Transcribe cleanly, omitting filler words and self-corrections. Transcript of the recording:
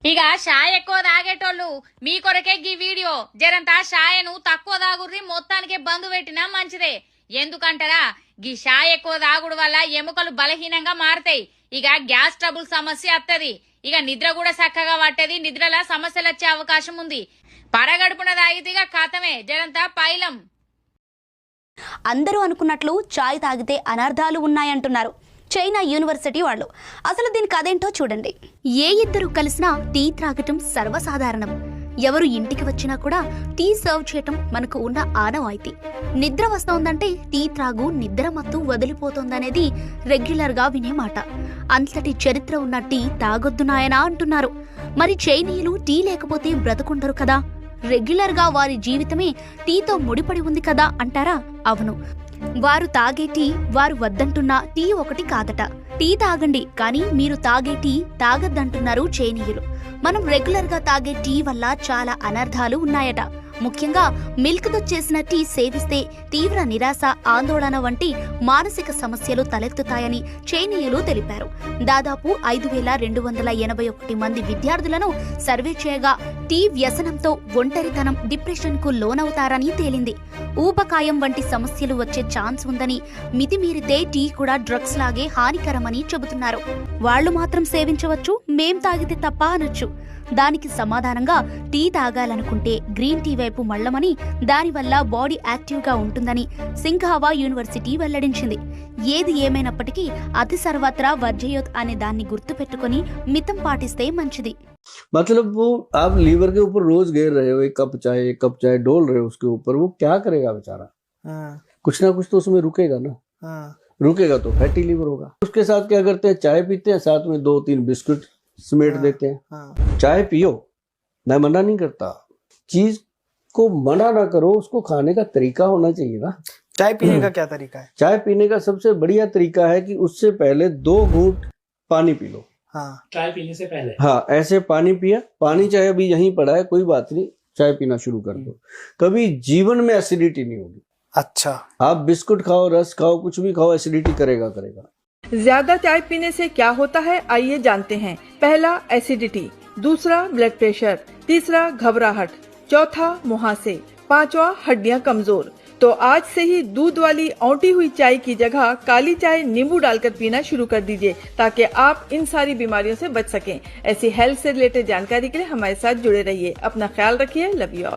ఇక షాయ్ ఎక్కువ తాగేటోళ్ళు మీ కొరకే గీ వీడియో జరంతా షాయను తక్కువ తాగుర్రి మొత్తానికి బంధు పెట్టినా మంచిదే. ఎందుకంటారా గీ షాయ్ ఎక్కువ తాగుడు వల్ల ఎముకలు బలహీనంగా మారతాయి. ఇక గ్యాస్ ట్రబుల్ సమస్య వస్తది. ఇక నిద్ర కూడా చక్కగా పట్టది. నిద్రలా సమస్యలు వచ్చే అవకాశం ఉంది. పరగడుపున తాగితే ఇక ఖాతమే జరంతా పైలం. అందరూ అనుకున్నట్లు చాయ్ తాగితే అనర్థాలు ఉన్నాయంటున్నారు చైనా యూనివర్సిటీ వాళ్ళు. అసలు దీనికి అదేంటో చూడండి. ఏ ఇద్దరు కలిసినా టీ త్రాగటం సర్వసాధారణం. ఎవరు ఇంటికి వచ్చినా కూడా టీ సర్వ్ చేయటం మనకు ఉన్న ఆనవాయితీ. నిద్ర వస్తోందంటే టీ త్రాగు, నిద్ర మత్తు వదిలిపోతోందనేది రెగ్యులర్ గా వినే మాట. అంతటి చరిత్ర ఉన్న టీ తాగొద్దు నాయనా అంటున్నారు. మరి చైనీయులు టీ లేకపోతే బ్రతుకుండరు కదా, రెగ్యులర్ గా వారి జీవితమే టీతో ముడిపడి ఉంది కదా అంటారా? అవును, వారు తాగే టీ వారు వద్దంటున్న టీ ఒకటి కాదట. టీ తాగండి, కానీ మీరు తాగే టీ తాగద్దంటున్నారు చైనీయులు. మనం రెగ్యులర్ గా తాగే టీ వల్ల చాలా అనర్థాలు ఉన్నాయట. ముఖ్యంగా మిల్క్ తో చేసిన టీ సేవిస్తే తీవ్ర నిరాశ, ఆందోళన వంటి మానసిక సమస్యలు తలెత్తుతాయని చైనీయులు తెలిపారు. దాదాపు 5281 మంది విద్యార్థులను సర్వే చేయగా టీ వ్యసనంతో ఒంటరితనం, డిప్రెషన్ కు లోనవుతారని తేలింది. ఊబకాయం వంటి సమస్యలు వచ్చే ఛాన్స్ ఉందని, మితిమీరితే టీ కూడా డ్రగ్స్ లాగే హానికరమని చెబుతున్నారు. వాళ్లు మాత్రం సేవించవచ్చు, మేం తాగితే తప్ప అనొచ్చు. దానికి సమాధానంగా టీ తాగాలనుకుంటే గ్రీన్ టీ వైపు మళ్లమని, దానివల్ల బాడీ యాక్టివ్ గా ఉంటుందని సింఘావా యూనివర్సిటీ వెల్లడించింది. ఏది ఏమైనప్పటికీ అతి సర్వత్రా వర్జయోత్ అనే దాన్ని గుర్తుపెట్టుకుని మితం పాటిస్తే మంచిది. मतलब वो आप लीवर के ऊपर रोज घेर रहे हो, एक कप चाय डोल रहे हो उसके ऊपर, वो क्या करेगा बेचारा? कुछ ना कुछ तो उसमें रुकेगा ना। रुकेगा तो फैटी लीवर होगा। उसके साथ क्या करते हैं, चाय पीते हैं, साथ में 2-3 बिस्कुट समेट देते हैं। चाय पियो, मैं मना नहीं करता, चीज को मना ना करो, उसको खाने का तरीका होना चाहिए ना। चाय पीने का क्या तरीका है? चाय पीने का सबसे बढ़िया तरीका है कि उससे पहले 2 घूंट पानी पी लो। चाय पीने से पहले ऐसे पानी पिया, पानी चाहे अभी यहीं पड़ा है कोई बात नहीं, चाय पीना शुरू कर दो, कभी जीवन में एसिडिटी नहीं होगी। अच्छा, आप बिस्कुट खाओ, रस खाओ, कुछ भी खाओ, एसिडिटी करेगा। ज्यादा चाय पीने से क्या होता है आइए जानते हैं। पहला एसिडिटी, दूसरा ब्लड प्रेशर, तीसरा घबराहट, चौथा मुहासे, पांचवा हड्डियां कमजोर। तो आज से ही दूध वाली औटी हुई चाय की जगह काली चाय नींबू डालकर पीना शुरू कर दीजिए, ताकि आप इन सारी बीमारियों से बच सकें। ऐसी हेल्थ से रिलेटेड जानकारी के लिए हमारे साथ जुड़े रहिए। अपना ख्याल रखिए। Love you all.